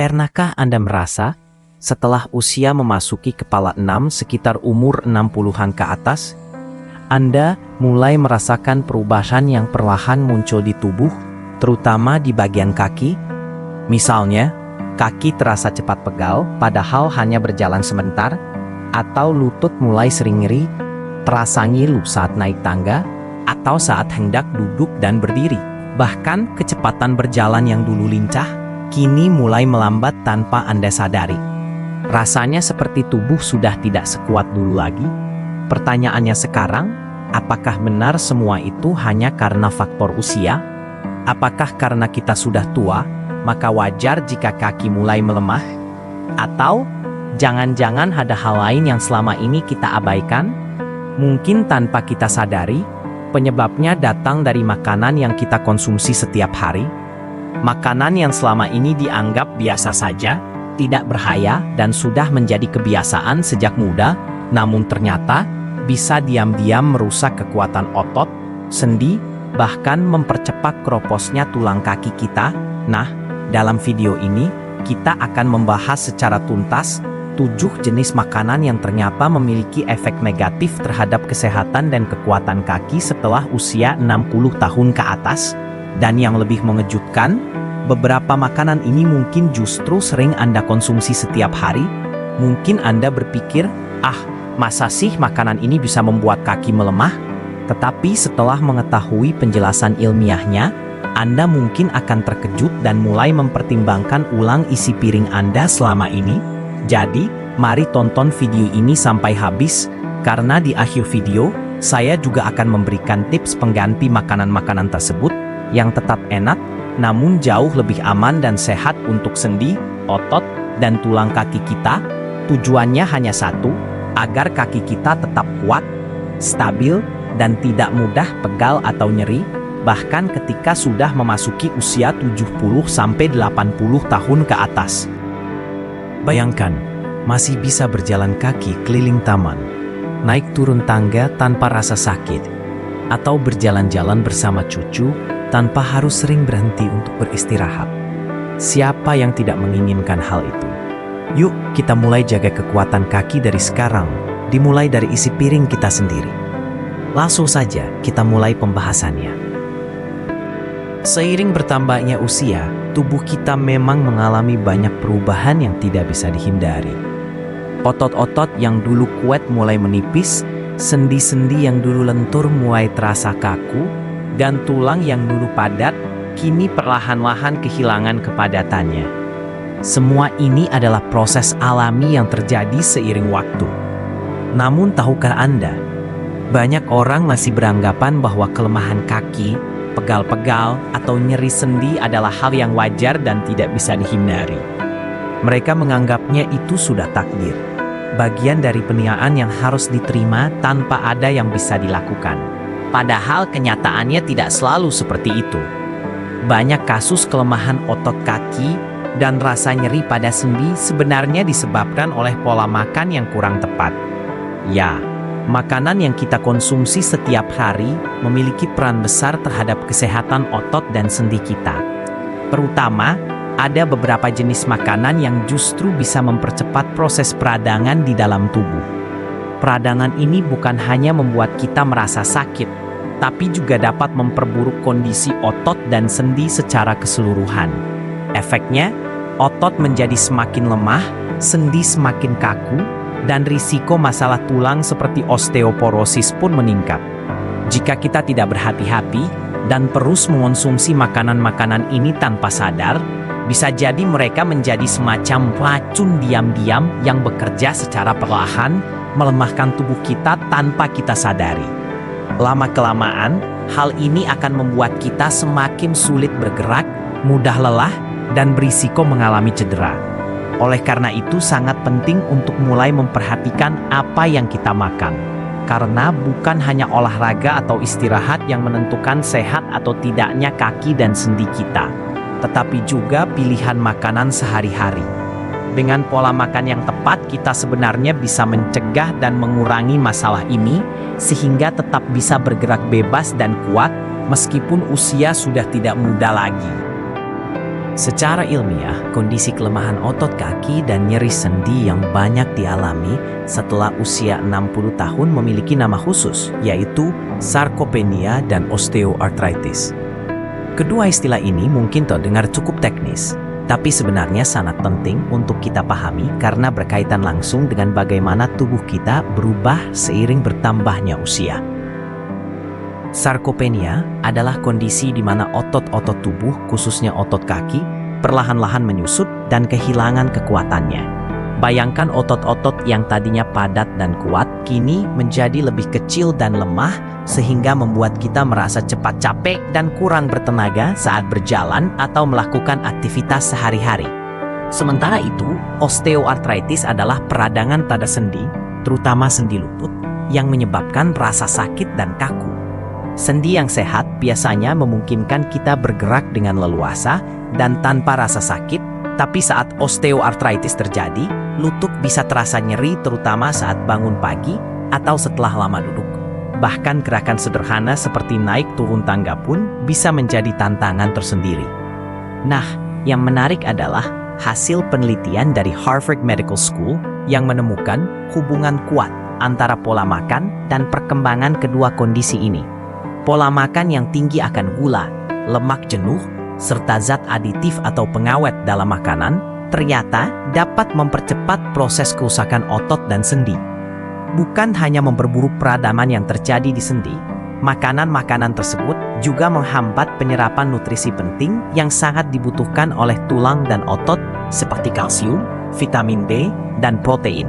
Pernahkah Anda merasa setelah usia memasuki kepala 6 sekitar umur 60-an ke atas, Anda mulai merasakan perubahan yang perlahan muncul di tubuh, terutama di bagian kaki? Misalnya, kaki terasa cepat pegal padahal hanya berjalan sebentar, atau lutut mulai sering nyeri, terasa ngilu saat naik tangga, atau saat hendak duduk dan berdiri. Bahkan kecepatan berjalan yang dulu lincah, kini mulai melambat tanpa Anda sadari. Rasanya seperti tubuh sudah tidak sekuat dulu lagi. Pertanyaannya sekarang, apakah benar semua itu hanya karena faktor usia? Apakah karena kita sudah tua, maka wajar jika kaki mulai melemah? Atau jangan-jangan ada hal lain yang selama ini kita abaikan? Mungkin tanpa kita sadari, penyebabnya datang dari makanan yang kita konsumsi setiap hari. Makanan yang selama ini dianggap biasa saja, tidak berbahaya dan sudah menjadi kebiasaan sejak muda, namun ternyata bisa diam-diam merusak kekuatan otot, sendi, bahkan mempercepat keroposnya tulang kaki kita. Nah, dalam video ini, kita akan membahas secara tuntas 7 jenis makanan yang ternyata memiliki efek negatif terhadap kesehatan dan kekuatan kaki setelah usia 60 tahun ke atas. Dan yang lebih mengejutkan, beberapa makanan ini mungkin justru sering Anda konsumsi setiap hari. Mungkin Anda berpikir, masa sih makanan ini bisa membuat kaki melemah? Tetapi setelah mengetahui penjelasan ilmiahnya, Anda mungkin akan terkejut dan mulai mempertimbangkan ulang isi piring Anda selama ini. Jadi, mari tonton video ini sampai habis, karena di akhir video, saya juga akan memberikan tips pengganti makanan-makanan tersebut yang tetap enak, namun jauh lebih aman dan sehat untuk sendi, otot, dan tulang kaki kita. Tujuannya hanya satu, agar kaki kita tetap kuat, stabil, dan tidak mudah pegal atau nyeri, bahkan ketika sudah memasuki usia 70-80 tahun ke atas. Bayangkan, masih bisa berjalan kaki keliling taman, naik turun tangga tanpa rasa sakit, atau berjalan-jalan bersama cucu tanpa harus sering berhenti untuk beristirahat. Siapa yang tidak menginginkan hal itu? Yuk, kita mulai jaga kekuatan kaki dari sekarang, dimulai dari isi piring kita sendiri. Langsung saja kita mulai pembahasannya. Seiring bertambahnya usia, tubuh kita memang mengalami banyak perubahan yang tidak bisa dihindari. Otot-otot yang dulu kuat mulai menipis, sendi-sendi yang dulu lentur mulai terasa kaku, dan tulang yang dulu padat, kini perlahan-lahan kehilangan kepadatannya. Semua ini adalah proses alami yang terjadi seiring waktu. Namun tahukah Anda, banyak orang masih beranggapan bahwa kelemahan kaki, pegal-pegal, atau nyeri sendi adalah hal yang wajar dan tidak bisa dihindari. Mereka menganggapnya itu sudah takdir, bagian dari peniaan yang harus diterima tanpa ada yang bisa dilakukan. Padahal kenyataannya tidak selalu seperti itu. Banyak kasus kelemahan otot kaki dan rasa nyeri pada sendi sebenarnya disebabkan oleh pola makan yang kurang tepat. Ya, makanan yang kita konsumsi setiap hari memiliki peran besar terhadap kesehatan otot dan sendi kita. Terutama, ada beberapa jenis makanan yang justru bisa mempercepat proses peradangan di dalam tubuh. Peradangan ini bukan hanya membuat kita merasa sakit, tapi juga dapat memperburuk kondisi otot dan sendi secara keseluruhan. Efeknya, otot menjadi semakin lemah, sendi semakin kaku, dan risiko masalah tulang seperti osteoporosis pun meningkat. Jika kita tidak berhati-hati dan terus mengonsumsi makanan-makanan ini tanpa sadar, bisa jadi mereka menjadi semacam racun diam-diam yang bekerja secara perlahan, melemahkan tubuh kita tanpa kita sadari. Lama-kelamaan, hal ini akan membuat kita semakin sulit bergerak, mudah lelah, dan berisiko mengalami cedera. Oleh karena itu sangat penting untuk mulai memperhatikan apa yang kita makan. Karena bukan hanya olahraga atau istirahat yang menentukan sehat atau tidaknya kaki dan sendi kita, tetapi juga pilihan makanan sehari-hari. Dengan pola makan yang tepat, kita sebenarnya bisa mencegah dan mengurangi masalah ini, sehingga tetap bisa bergerak bebas dan kuat, meskipun usia sudah tidak muda lagi. Secara ilmiah, kondisi kelemahan otot kaki dan nyeri sendi yang banyak dialami setelah usia 60 tahun memiliki nama khusus, yaitu sarkopenia dan osteoartritis. Kedua istilah ini mungkin terdengar cukup teknis, tapi sebenarnya sangat penting untuk kita pahami karena berkaitan langsung dengan bagaimana tubuh kita berubah seiring bertambahnya usia. Sarkopenia adalah kondisi di mana otot-otot tubuh, khususnya otot kaki, perlahan-lahan menyusut dan kehilangan kekuatannya. Bayangkan otot-otot yang tadinya padat dan kuat, kini menjadi lebih kecil dan lemah, sehingga membuat kita merasa cepat capek dan kurang bertenaga saat berjalan atau melakukan aktivitas sehari-hari. Sementara itu, osteoartritis adalah peradangan pada sendi, terutama sendi lutut, yang menyebabkan rasa sakit dan kaku. Sendi yang sehat biasanya memungkinkan kita bergerak dengan leluasa dan tanpa rasa sakit, tapi saat osteoartritis terjadi, lutut bisa terasa nyeri terutama saat bangun pagi atau setelah lama duduk. Bahkan gerakan sederhana seperti naik turun tangga pun bisa menjadi tantangan tersendiri. Nah, yang menarik adalah hasil penelitian dari Harvard Medical School yang menemukan hubungan kuat antara pola makan dan perkembangan kedua kondisi ini. Pola makan yang tinggi akan gula, lemak jenuh, serta zat aditif atau pengawet dalam makanan ternyata dapat mempercepat proses kerusakan otot dan sendi. Bukan hanya memperburuk peradaban yang terjadi di sendi, makanan-makanan tersebut juga menghambat penyerapan nutrisi penting yang sangat dibutuhkan oleh tulang dan otot seperti kalsium, vitamin D, dan protein.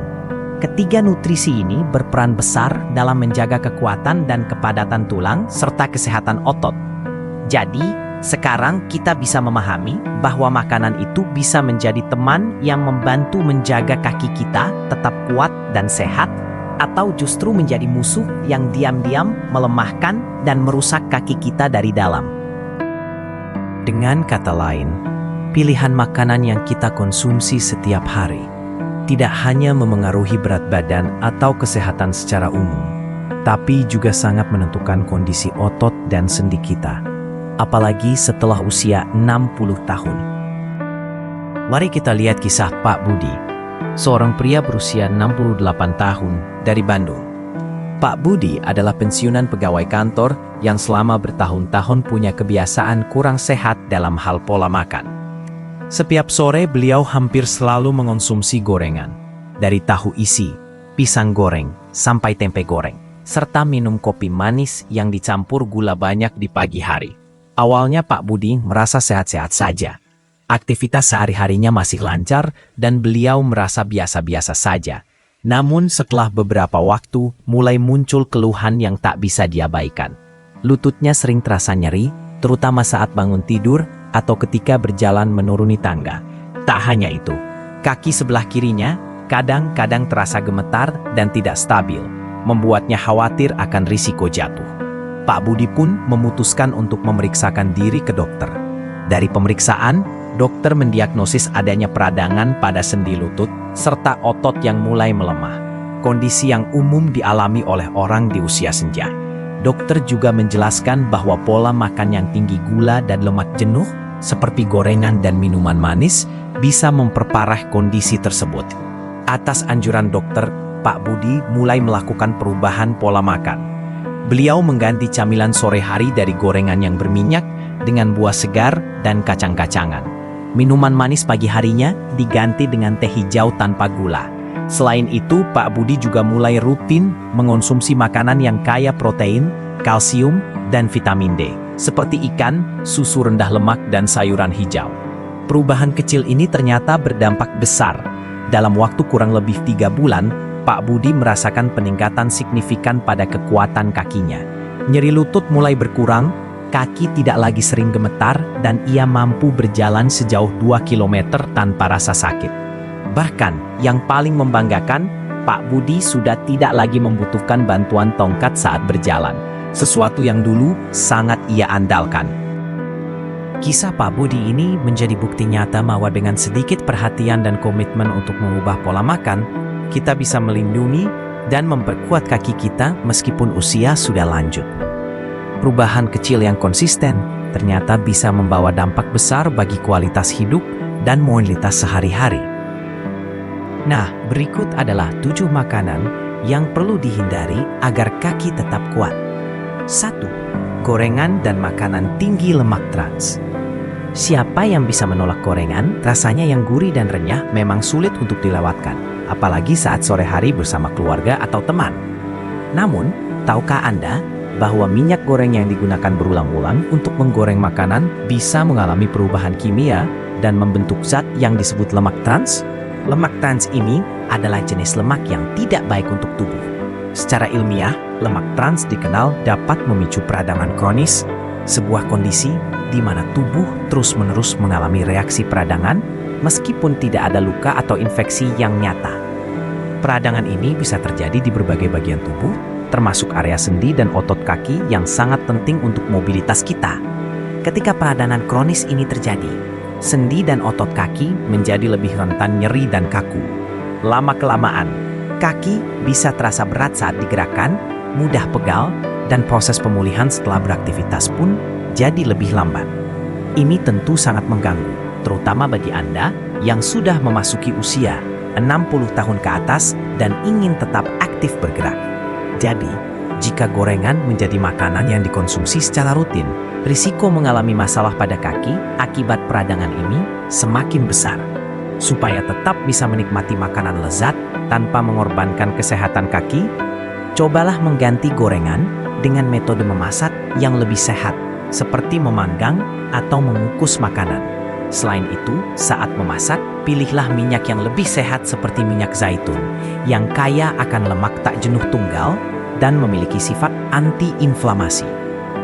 Ketiga nutrisi ini berperan besar dalam menjaga kekuatan dan kepadatan tulang serta kesehatan otot. Jadi, sekarang kita bisa memahami bahwa makanan itu bisa menjadi teman yang membantu menjaga kaki kita tetap kuat dan sehat, atau justru menjadi musuh yang diam-diam melemahkan dan merusak kaki kita dari dalam. Dengan kata lain, pilihan makanan yang kita konsumsi setiap hari tidak hanya memengaruhi berat badan atau kesehatan secara umum, tapi juga sangat menentukan kondisi otot dan sendi kita, apalagi setelah usia 60 tahun. Mari kita lihat kisah Pak Budi, seorang pria berusia 68 tahun dari Bandung. Pak Budi adalah pensiunan pegawai kantor yang selama bertahun-tahun punya kebiasaan kurang sehat dalam hal pola makan. Setiap sore beliau hampir selalu mengonsumsi gorengan, dari tahu isi, pisang goreng, sampai tempe goreng, serta minum kopi manis yang dicampur gula banyak di pagi hari. Awalnya Pak Budi merasa sehat-sehat saja. Aktivitas sehari-harinya masih lancar dan beliau merasa biasa-biasa saja. Namun setelah beberapa waktu, mulai muncul keluhan yang tak bisa diabaikan. Lututnya sering terasa nyeri, terutama saat bangun tidur atau ketika berjalan menuruni tangga. Tak hanya itu, kaki sebelah kirinya kadang-kadang terasa gemetar dan tidak stabil, membuatnya khawatir akan risiko jatuh. Pak Budi pun memutuskan untuk memeriksakan diri ke dokter. Dari pemeriksaan, dokter mendiagnosis adanya peradangan pada sendi lutut serta otot yang mulai melemah, kondisi yang umum dialami oleh orang di usia senja. Dokter juga menjelaskan bahwa pola makan yang tinggi gula dan lemak jenuh seperti gorengan dan minuman manis bisa memperparah kondisi tersebut. Atas anjuran dokter, Pak Budi mulai melakukan perubahan pola makan. Beliau mengganti camilan sore hari dari gorengan yang berminyak dengan buah segar dan kacang-kacangan. Minuman manis pagi harinya diganti dengan teh hijau tanpa gula. Selain itu, Pak Budi juga mulai rutin mengonsumsi makanan yang kaya protein, kalsium, dan vitamin D, seperti ikan, susu rendah lemak, dan sayuran hijau. Perubahan kecil ini ternyata berdampak besar. Dalam waktu kurang lebih 3 bulan, Pak Budi merasakan peningkatan signifikan pada kekuatan kakinya. Nyeri lutut mulai berkurang, kaki tidak lagi sering gemetar, dan ia mampu berjalan sejauh 2 km tanpa rasa sakit. Bahkan, yang paling membanggakan, Pak Budi sudah tidak lagi membutuhkan bantuan tongkat saat berjalan, sesuatu yang dulu sangat ia andalkan. Kisah Pak Budi ini menjadi bukti nyata bahwa dengan sedikit perhatian dan komitmen untuk mengubah pola makan, kita bisa melindungi dan memperkuat kaki kita meskipun usia sudah lanjut. Perubahan kecil yang konsisten ternyata bisa membawa dampak besar bagi kualitas hidup dan mobilitas sehari-hari. Nah, berikut adalah 7 makanan yang perlu dihindari agar kaki tetap kuat. 1. Gorengan dan makanan tinggi lemak trans. Siapa yang bisa menolak gorengan? Rasanya yang gurih dan renyah memang sulit untuk dilewatkan, apalagi saat sore hari bersama keluarga atau teman. Namun, tahukah Anda bahwa minyak goreng yang digunakan berulang-ulang untuk menggoreng makanan bisa mengalami perubahan kimia dan membentuk zat yang disebut lemak trans? Lemak trans ini adalah jenis lemak yang tidak baik untuk tubuh. Secara ilmiah, lemak trans dikenal dapat memicu peradangan kronis, sebuah kondisi di mana tubuh terus-menerus mengalami reaksi peradangan meskipun tidak ada luka atau infeksi yang nyata. Peradangan ini bisa terjadi di berbagai bagian tubuh, termasuk area sendi dan otot kaki yang sangat penting untuk mobilitas kita. Ketika peradangan kronis ini terjadi, sendi dan otot kaki menjadi lebih rentan nyeri dan kaku. Lama-kelamaan, kaki bisa terasa berat saat digerakkan, mudah pegal, dan proses pemulihan setelah beraktivitas pun jadi lebih lambat. Ini tentu sangat mengganggu, terutama bagi Anda yang sudah memasuki usia 60 tahun ke atas dan ingin tetap aktif bergerak. Jadi, jika gorengan menjadi makanan yang dikonsumsi secara rutin, risiko mengalami masalah pada kaki akibat peradangan ini semakin besar. Supaya tetap bisa menikmati makanan lezat tanpa mengorbankan kesehatan kaki, cobalah mengganti gorengan dengan metode memasak yang lebih sehat, seperti memanggang atau mengukus makanan. Selain itu, saat memasak, pilihlah minyak yang lebih sehat seperti minyak zaitun, yang kaya akan lemak tak jenuh tunggal dan memiliki sifat anti-inflamasi.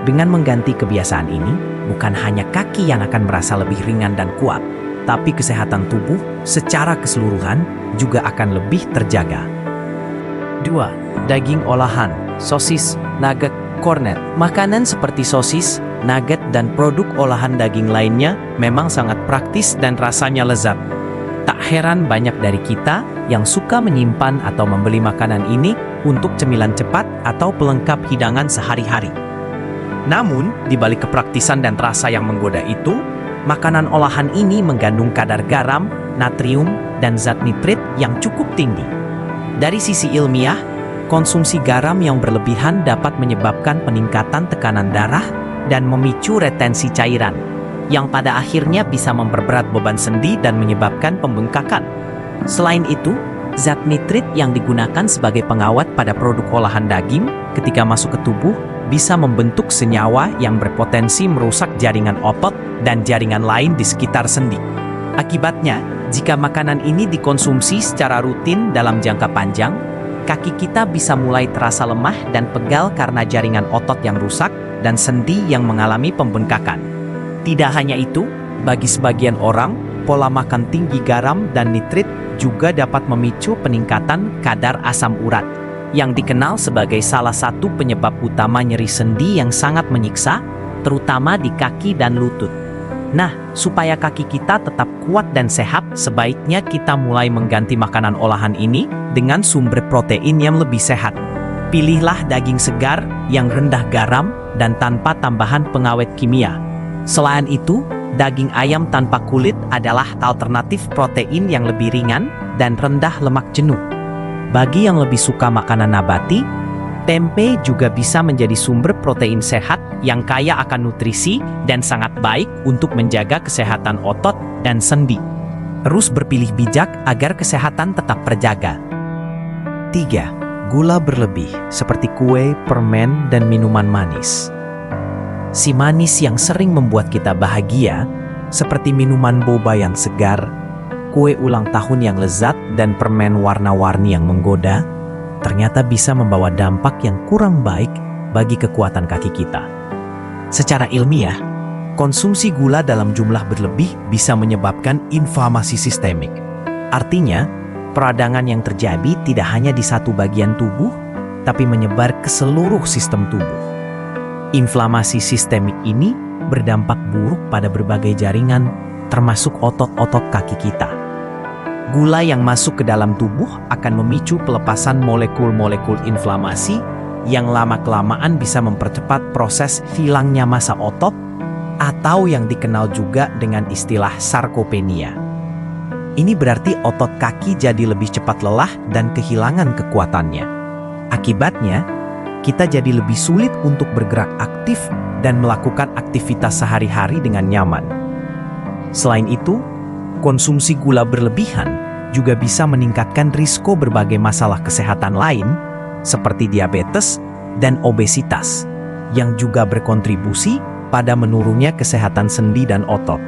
Dengan mengganti kebiasaan ini, bukan hanya kaki yang akan merasa lebih ringan dan kuat, tapi kesehatan tubuh secara keseluruhan juga akan lebih terjaga. 2. Daging olahan, sosis, nugget, cornet. Makanan seperti sosis, nugget, dan produk olahan daging lainnya memang sangat praktis dan rasanya lezat. Tak heran banyak dari kita yang suka menyimpan atau membeli makanan ini untuk cemilan cepat atau pelengkap hidangan sehari-hari. Namun, di balik kepraktisan dan rasa yang menggoda itu, makanan olahan ini mengandung kadar garam, natrium, dan zat nitrit yang cukup tinggi. Dari sisi ilmiah, konsumsi garam yang berlebihan dapat menyebabkan peningkatan tekanan darah dan memicu retensi cairan, yang pada akhirnya bisa memperberat beban sendi dan menyebabkan pembengkakan. Selain itu, zat nitrit yang digunakan sebagai pengawet pada produk olahan daging ketika masuk ke tubuh bisa membentuk senyawa yang berpotensi merusak jaringan otot dan jaringan lain di sekitar sendi. Akibatnya, jika makanan ini dikonsumsi secara rutin dalam jangka panjang, kaki kita bisa mulai terasa lemah dan pegal karena jaringan otot yang rusak dan sendi yang mengalami pembengkakan. Tidak hanya itu, bagi sebagian orang, pola makan tinggi garam dan nitrit juga dapat memicu peningkatan kadar asam urat, yang dikenal sebagai salah satu penyebab utama nyeri sendi yang sangat menyiksa, terutama di kaki dan lutut. Nah, supaya kaki kita tetap kuat dan sehat, sebaiknya kita mulai mengganti makanan olahan ini dengan sumber protein yang lebih sehat. Pilihlah daging segar yang rendah garam dan tanpa tambahan pengawet kimia. Selain itu, daging ayam tanpa kulit adalah alternatif protein yang lebih ringan dan rendah lemak jenuh. Bagi yang lebih suka makanan nabati, tempe juga bisa menjadi sumber protein sehat yang kaya akan nutrisi dan sangat baik untuk menjaga kesehatan otot dan sendi. Terus berpilih bijak agar kesehatan tetap terjaga. 3. Gula berlebih seperti kue, permen, dan minuman manis. Si manis yang sering membuat kita bahagia, seperti minuman boba yang segar, kue ulang tahun yang lezat, dan permen warna-warni yang menggoda, ternyata bisa membawa dampak yang kurang baik bagi kekuatan kaki kita. Secara ilmiah, konsumsi gula dalam jumlah berlebih bisa menyebabkan inflamasi sistemik. Artinya, peradangan yang terjadi tidak hanya di satu bagian tubuh, tapi menyebar ke seluruh sistem tubuh. Inflamasi sistemik ini berdampak buruk pada berbagai jaringan, termasuk otot-otot kaki kita. Gula yang masuk ke dalam tubuh akan memicu pelepasan molekul-molekul inflamasi yang lama-kelamaan bisa mempercepat proses hilangnya massa otot, atau yang dikenal juga dengan istilah sarkopenia. Ini berarti otot kaki jadi lebih cepat lelah dan kehilangan kekuatannya. Akibatnya, kita jadi lebih sulit untuk bergerak aktif dan melakukan aktivitas sehari-hari dengan nyaman. Selain itu, konsumsi gula berlebihan juga bisa meningkatkan risiko berbagai masalah kesehatan lain seperti diabetes dan obesitas yang juga berkontribusi pada menurunnya kesehatan sendi dan otot.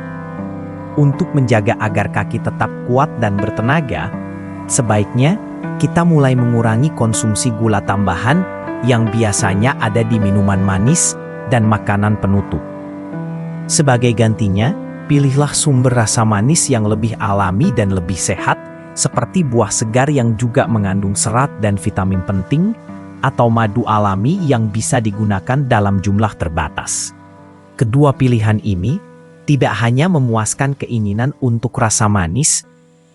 Untuk menjaga agar kaki tetap kuat dan bertenaga, sebaiknya kita mulai mengurangi konsumsi gula tambahan yang biasanya ada di minuman manis dan makanan penutup. Sebagai gantinya, pilihlah sumber rasa manis yang lebih alami dan lebih sehat, seperti buah segar yang juga mengandung serat dan vitamin penting, atau madu alami yang bisa digunakan dalam jumlah terbatas. Kedua pilihan ini tidak hanya memuaskan keinginan untuk rasa manis,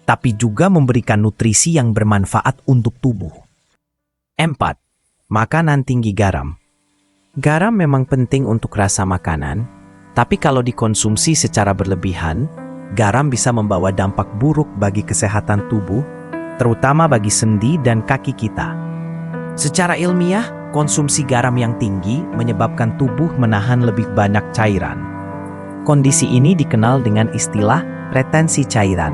tapi juga memberikan nutrisi yang bermanfaat untuk tubuh. 4. Makanan tinggi garam. Garam memang penting untuk rasa makanan, tapi kalau dikonsumsi secara berlebihan, garam bisa membawa dampak buruk bagi kesehatan tubuh, terutama bagi sendi dan kaki kita. Secara ilmiah, konsumsi garam yang tinggi menyebabkan tubuh menahan lebih banyak cairan. Kondisi ini dikenal dengan istilah retensi cairan.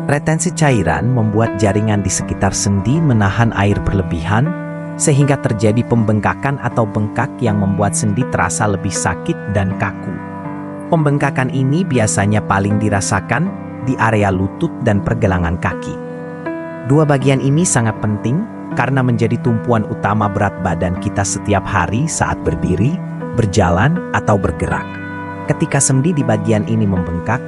Retensi cairan membuat jaringan di sekitar sendi menahan air berlebihan, sehingga terjadi pembengkakan atau bengkak yang membuat sendi terasa lebih sakit dan kaku. Pembengkakan ini biasanya paling dirasakan di area lutut dan pergelangan kaki. Dua bagian ini sangat penting karena menjadi tumpuan utama berat badan kita setiap hari saat berdiri, berjalan, atau bergerak. Ketika sendi di bagian ini membengkak,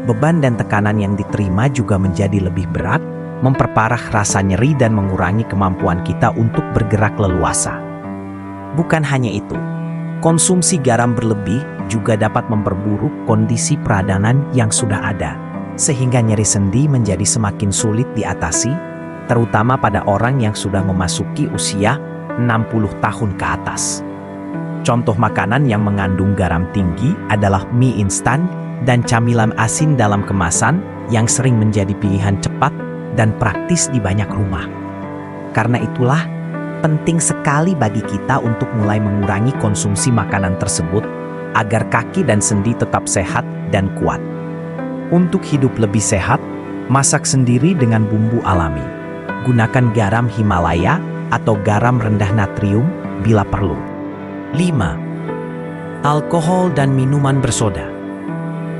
beban dan tekanan yang diterima juga menjadi lebih berat, memperparah rasa nyeri dan mengurangi kemampuan kita untuk bergerak leluasa. Bukan hanya itu, konsumsi garam berlebih juga dapat memperburuk kondisi peradangan yang sudah ada, sehingga nyeri sendi menjadi semakin sulit diatasi, terutama pada orang yang sudah memasuki usia 60 tahun ke atas. Contoh makanan yang mengandung garam tinggi adalah mie instan dan camilan asin dalam kemasan yang sering menjadi pilihan cepat dan praktis di banyak rumah. Karena itulah, penting sekali bagi kita untuk mulai mengurangi konsumsi makanan tersebut agar kaki dan sendi tetap sehat dan kuat. Untuk hidup lebih sehat, masak sendiri dengan bumbu alami. Gunakan garam Himalaya atau garam rendah natrium bila perlu. 5. Alkohol dan minuman bersoda.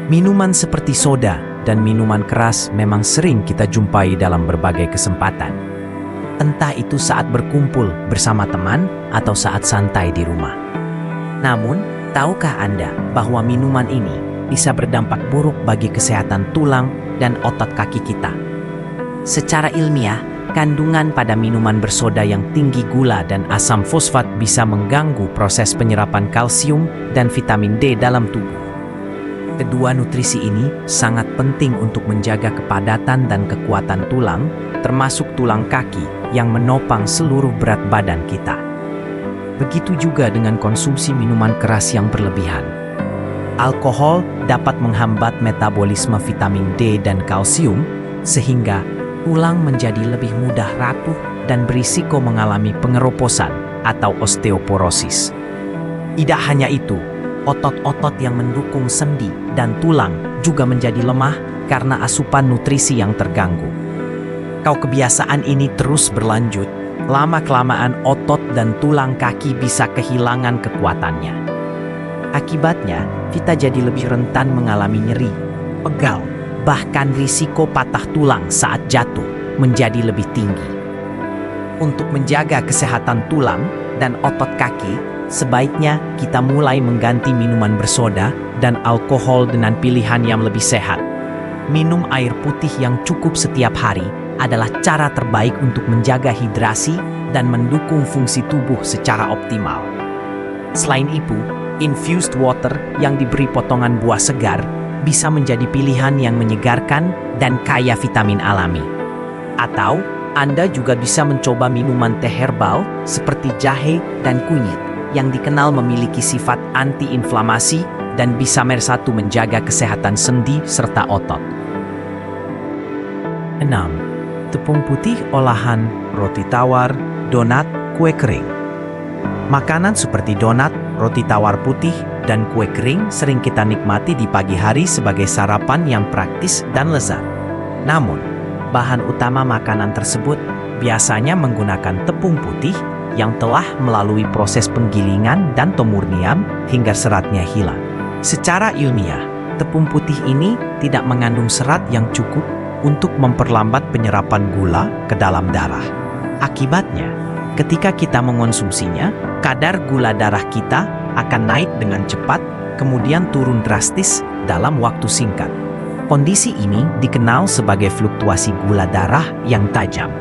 Minuman seperti soda dan minuman keras memang sering kita jumpai dalam berbagai kesempatan. Entah itu saat berkumpul bersama teman atau saat santai di rumah. Namun, tahukah Anda bahwa minuman ini bisa berdampak buruk bagi kesehatan tulang dan otot kaki kita? Secara ilmiah, kandungan pada minuman bersoda yang tinggi gula dan asam fosfat bisa mengganggu proses penyerapan kalsium dan vitamin D dalam tubuh. Kedua nutrisi ini sangat penting untuk menjaga kepadatan dan kekuatan tulang, termasuk tulang kaki yang menopang seluruh berat badan kita. Begitu juga dengan konsumsi minuman keras yang berlebihan. Alkohol dapat menghambat metabolisme vitamin D dan kalsium, sehingga tulang menjadi lebih mudah rapuh dan berisiko mengalami pengeroposan atau osteoporosis. Tidak hanya itu, otot-otot yang mendukung sendi dan tulang juga menjadi lemah karena asupan nutrisi yang terganggu. Kalau kebiasaan ini terus berlanjut, lama-kelamaan otot dan tulang kaki bisa kehilangan kekuatannya. Akibatnya, kita jadi lebih rentan mengalami nyeri, pegal, bahkan risiko patah tulang saat jatuh menjadi lebih tinggi. Untuk menjaga kesehatan tulang dan otot kaki, sebaiknya kita mulai mengganti minuman bersoda dan alkohol dengan pilihan yang lebih sehat. Minum air putih yang cukup setiap hari adalah cara terbaik untuk menjaga hidrasi dan mendukung fungsi tubuh secara optimal. Selain itu, infused water yang diberi potongan buah segar bisa menjadi pilihan yang menyegarkan dan kaya vitamin alami. Atau, Anda juga bisa mencoba minuman teh herbal seperti jahe dan kunyit yang dikenal memiliki sifat anti-inflamasi dan bisa bersatu menjaga kesehatan sendi serta otot. 6. Tepung putih olahan, roti tawar, donat, kue kering. Makanan seperti donat, roti tawar putih, dan kue kering sering kita nikmati di pagi hari sebagai sarapan yang praktis dan lezat. Namun, bahan utama makanan tersebut biasanya menggunakan tepung putih yang telah melalui proses penggilingan dan pemurnian hingga seratnya hilang. Secara ilmiah, tepung putih ini tidak mengandung serat yang cukup untuk memperlambat penyerapan gula ke dalam darah. Akibatnya, ketika kita mengonsumsinya, kadar gula darah kita akan naik dengan cepat, kemudian turun drastis dalam waktu singkat. Kondisi ini dikenal sebagai fluktuasi gula darah yang tajam.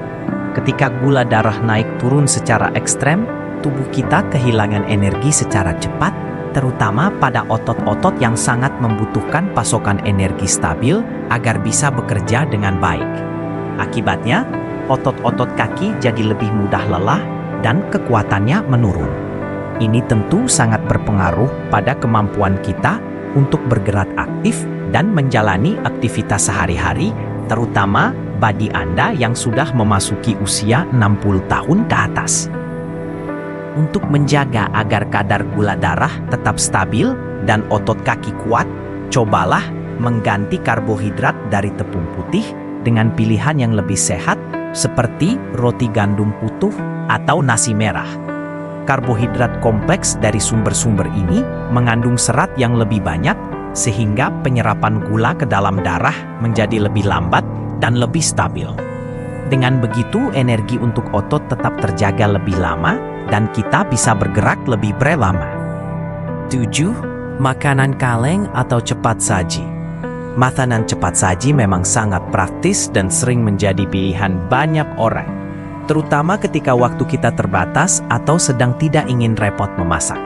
Ketika gula darah naik turun secara ekstrem, tubuh kita kehilangan energi secara cepat, terutama pada otot-otot yang sangat membutuhkan pasokan energi stabil agar bisa bekerja dengan baik. Akibatnya, otot-otot kaki jadi lebih mudah lelah dan kekuatannya menurun. Ini tentu sangat berpengaruh pada kemampuan kita untuk bergerak aktif dan menjalani aktivitas sehari-hari, terutama bagi Anda yang sudah memasuki usia 60 tahun ke atas. Untuk menjaga agar kadar gula darah tetap stabil dan otot kaki kuat, cobalah mengganti karbohidrat dari tepung putih dengan pilihan yang lebih sehat seperti roti gandum utuh atau nasi merah. Karbohidrat kompleks dari sumber-sumber ini mengandung serat yang lebih banyak sehingga penyerapan gula ke dalam darah menjadi lebih lambat dan lebih stabil. Dengan begitu, energi untuk otot tetap terjaga lebih lama dan kita bisa bergerak lebih lama. 7. Makanan kaleng atau cepat saji. Makanan cepat saji memang sangat praktis dan sering menjadi pilihan banyak orang, terutama ketika waktu kita terbatas atau sedang tidak ingin repot memasak.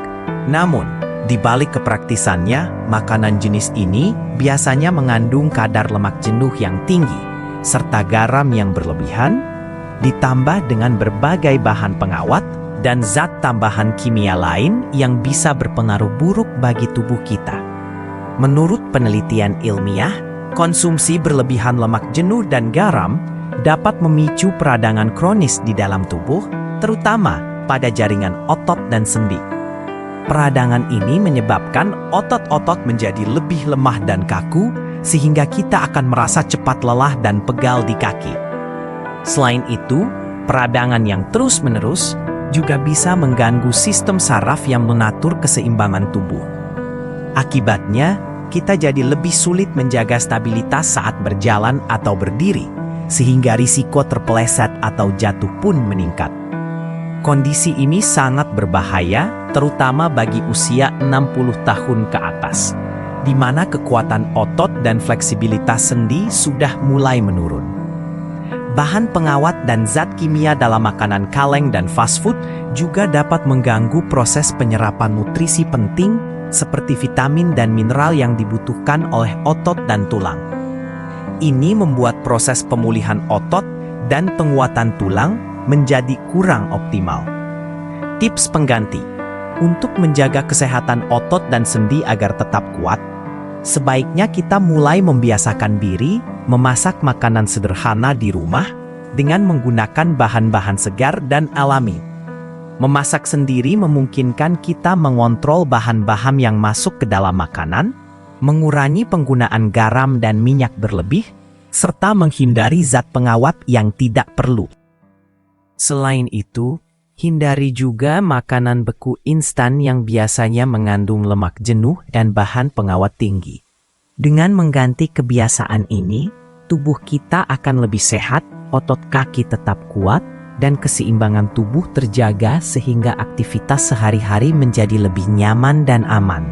Namun, di balik kepraktisannya, makanan jenis ini biasanya mengandung kadar lemak jenuh yang tinggi, serta garam yang berlebihan, ditambah dengan berbagai bahan pengawet dan zat tambahan kimia lain yang bisa berpengaruh buruk bagi tubuh kita. Menurut penelitian ilmiah, konsumsi berlebihan lemak jenuh dan garam dapat memicu peradangan kronis di dalam tubuh, terutama pada jaringan otot dan sendi. Peradangan ini menyebabkan otot-otot menjadi lebih lemah dan kaku, sehingga kita akan merasa cepat lelah dan pegal di kaki. Selain itu, peradangan yang terus-menerus juga bisa mengganggu sistem saraf yang mengatur keseimbangan tubuh. Akibatnya, kita jadi lebih sulit menjaga stabilitas saat berjalan atau berdiri, sehingga risiko terpeleset atau jatuh pun meningkat. Kondisi ini sangat berbahaya, terutama bagi usia 60 tahun ke atas, di mana kekuatan otot dan fleksibilitas sendi sudah mulai menurun. Bahan pengawet dan zat kimia dalam makanan kaleng dan fast food juga dapat mengganggu proses penyerapan nutrisi penting seperti vitamin dan mineral yang dibutuhkan oleh otot dan tulang. Ini membuat proses pemulihan otot dan penguatan tulang menjadi kurang optimal. Tips pengganti untuk menjaga kesehatan otot dan sendi agar tetap kuat, sebaiknya kita mulai membiasakan diri memasak makanan sederhana di rumah dengan menggunakan bahan-bahan segar dan alami. Memasak sendiri memungkinkan kita mengontrol bahan-bahan yang masuk ke dalam makanan, mengurangi penggunaan garam dan minyak berlebih, serta menghindari zat pengawet yang tidak perlu. Selain itu, hindari juga makanan beku instan yang biasanya mengandung lemak jenuh dan bahan pengawet tinggi. Dengan mengganti kebiasaan ini, tubuh kita akan lebih sehat, otot kaki tetap kuat, dan keseimbangan tubuh terjaga sehingga aktivitas sehari-hari menjadi lebih nyaman dan aman.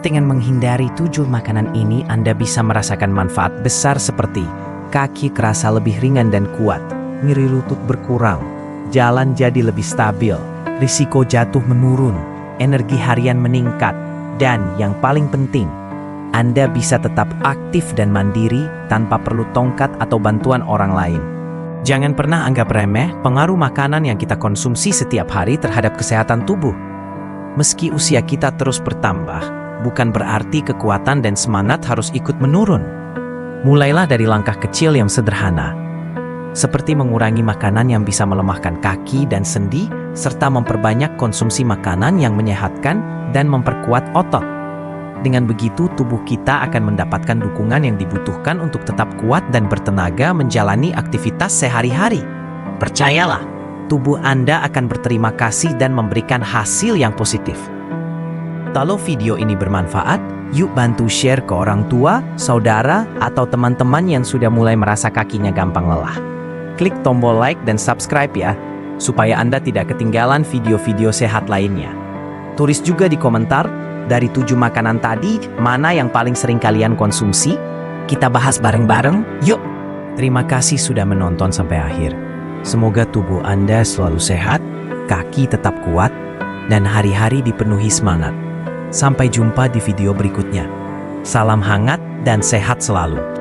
Dengan menghindari 7 makanan ini, Anda bisa merasakan manfaat besar seperti kaki kerasa lebih ringan dan kuat, nyeri lutut berkurang, jalan jadi lebih stabil, risiko jatuh menurun, energi harian meningkat, dan yang paling penting, Anda bisa tetap aktif dan mandiri tanpa perlu tongkat atau bantuan orang lain. Jangan pernah anggap remeh pengaruh makanan yang kita konsumsi setiap hari terhadap kesehatan tubuh. Meski usia kita terus bertambah, bukan berarti kekuatan dan semangat harus ikut menurun. Mulailah dari langkah kecil yang sederhana, seperti mengurangi makanan yang bisa melemahkan kaki dan sendi, serta memperbanyak konsumsi makanan yang menyehatkan dan memperkuat otot. Dengan begitu, tubuh kita akan mendapatkan dukungan yang dibutuhkan untuk tetap kuat dan bertenaga menjalani aktivitas sehari-hari. Percayalah, tubuh Anda akan berterima kasih dan memberikan hasil yang positif. Kalau video ini bermanfaat, yuk bantu share ke orang tua, saudara, atau teman-teman yang sudah mulai merasa kakinya gampang lelah. Klik tombol like dan subscribe ya, supaya Anda tidak ketinggalan video-video sehat lainnya. Tulis juga di komentar, dari 7 makanan tadi, mana yang paling sering kalian konsumsi? Kita bahas bareng-bareng, yuk! Terima kasih sudah menonton sampai akhir. Semoga tubuh Anda selalu sehat, kaki tetap kuat, dan hari-hari dipenuhi semangat. Sampai jumpa di video berikutnya. Salam hangat dan sehat selalu.